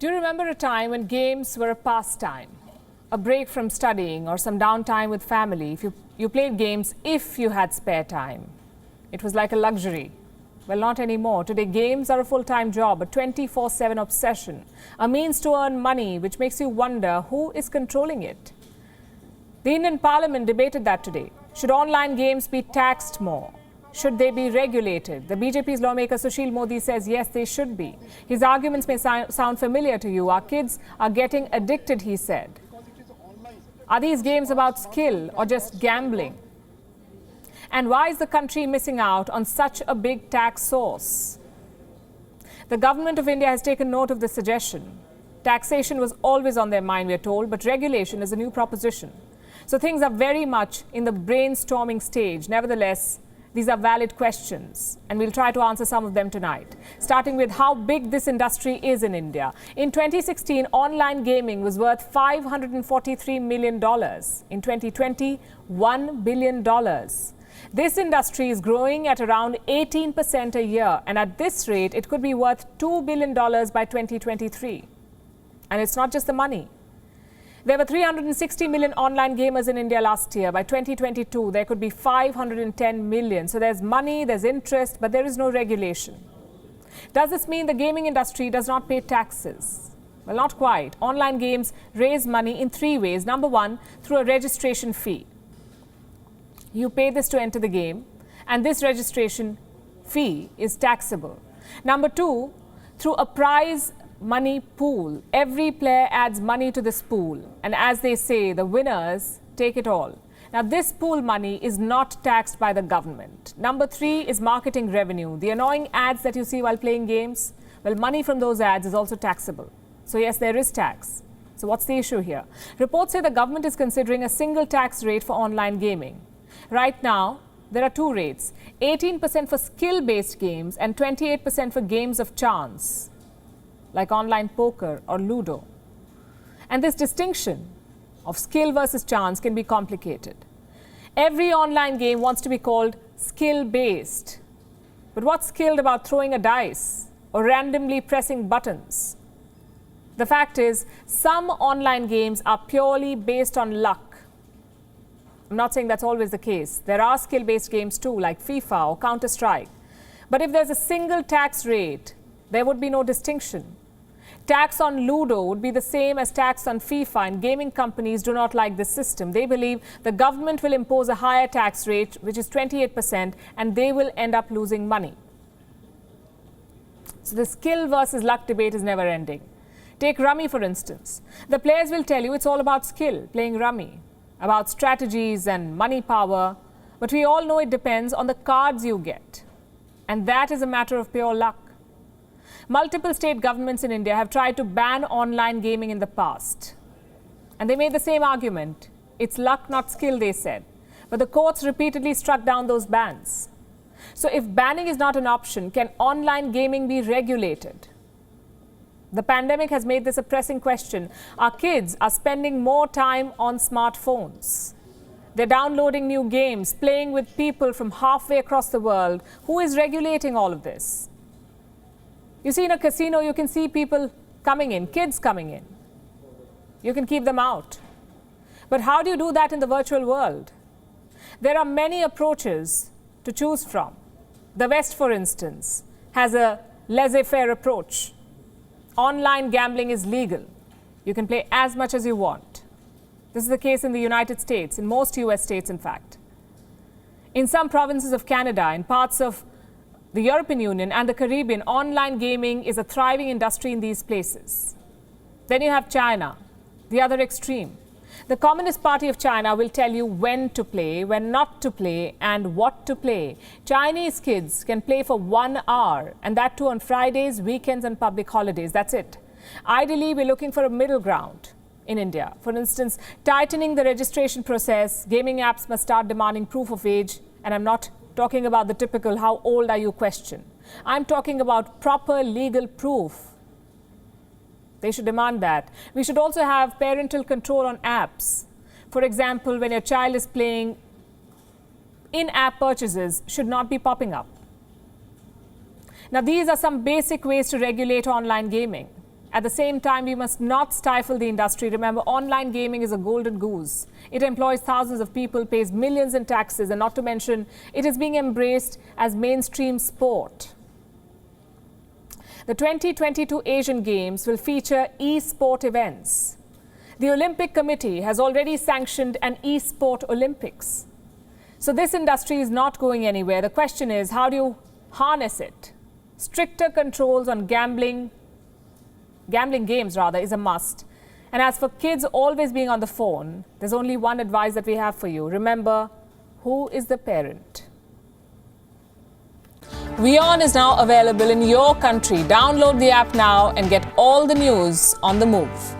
Do you remember a time when games were a pastime, a break from studying or some downtime with family? If you played games if you had spare time. It was like a luxury. Well, not anymore. Today, games are a full-time job, a 24/7 obsession, a means to earn money, which makes you wonder who is controlling it. The Indian Parliament debated that today. Should online games be taxed more? Should they be regulated? The BJP's lawmaker Sushil Modi says yes, they should be. His arguments may sound familiar to you. Our kids are getting addicted, he said. Are these games about skill or just gambling? And why is the country missing out on such a big tax source? The government of India has taken note of this suggestion. Taxation was always on their mind, we are told, but regulation is a new proposition. So things are very much in the brainstorming stage. Nevertheless, these are valid questions, and we'll try to answer some of them tonight. Starting with how big this industry is in India. In 2016, online gaming was worth $543 million. In 2020, $1 billion. This industry is growing at around 18% a year, and at this rate, it could be worth $2 billion by 2023. And it's not just the money. There were 360 million online gamers in India last year. By 2022, there could be 510 million. So there's money, there's interest, but there is no regulation. Does this mean the gaming industry does not pay taxes? Well, not quite. Online games raise money in three ways. Number one, through a registration fee. You pay this to enter the game, and this registration fee is taxable. Number two, through a prize money pool. Every player adds money to this pool, and as they say, the winners take it all. Now, this pool money is not taxed by the government. Number three is marketing revenue. The annoying ads that you see while playing games, well, money from those ads is also taxable. So yes, there is tax. So what's the issue here? Reports say the government is considering a single tax rate for online gaming. Right now, there are two rates, 18% for skill-based games and 28% for games of chance, like online poker or Ludo. And this distinction of skill versus chance can be complicated. Every online game wants to be called skill-based. But what's skilled about throwing a dice or randomly pressing buttons? The fact is, some online games are purely based on luck. I'm not saying that's always the case. There are skill-based games too, like FIFA or Counter-Strike. But if there's a single tax rate, there would be no distinction. Tax on Ludo would be the same as tax on FIFA, and gaming companies do not like this system. They believe the government will impose a higher tax rate, which is 28%, and they will end up losing money. So the skill versus luck debate is never ending. Take Rummy, for instance. The players will tell you it's all about skill, playing Rummy, about strategies and money power, but we all know it depends on the cards you get, and that is a matter of pure luck. Multiple state governments in India have tried to ban online gaming in the past. And they made the same argument. It's luck, not skill, they said. But the courts repeatedly struck down those bans. So if banning is not an option, can online gaming be regulated? The pandemic has made this a pressing question. Our kids are spending more time on smartphones. They're downloading new games, playing with people from halfway across the world. Who is regulating all of this? You see, in a casino, you can see people coming in, kids coming in. You can keep them out. But how do you do that in the virtual world? There are many approaches to choose from. The West, for instance, has a laissez-faire approach. Online gambling is legal. You can play as much as you want. This is the case in the United States, in most US states, in fact. In some provinces of Canada, in parts of the European Union and the Caribbean, online gaming is a thriving industry in these places. Then you have China, the other extreme. The Communist Party of China will tell you when to play, when not to play, and what to play. Chinese kids can play for 1 hour, and that too on Fridays, weekends, and public holidays. That's it. Ideally, we're looking for a middle ground in India. For instance, tightening the registration process, gaming apps must start demanding proof of age, and I'm not talking about the typical "how old are you" question. I'm talking about proper legal proof. They should demand that. We should also have parental control on apps. For example, when your child is playing, in-app purchases should not be popping up. Now, these are some basic ways to regulate online gaming. At the same time, we must not stifle the industry. Remember, online gaming is a golden goose. It employs thousands of people, pays millions in taxes, and not to mention, it is being embraced as mainstream sport. The 2022 Asian Games will feature e-sport events. The Olympic Committee has already sanctioned an e-sport Olympics. So this industry is not going anywhere. The question is, how do you harness it? Stricter controls on gambling games is a must. And as for kids always being on the phone, there's only one advice that we have for you. Remember, who is the parent? WION is now available in your country. Download the app now and get all the news on the move.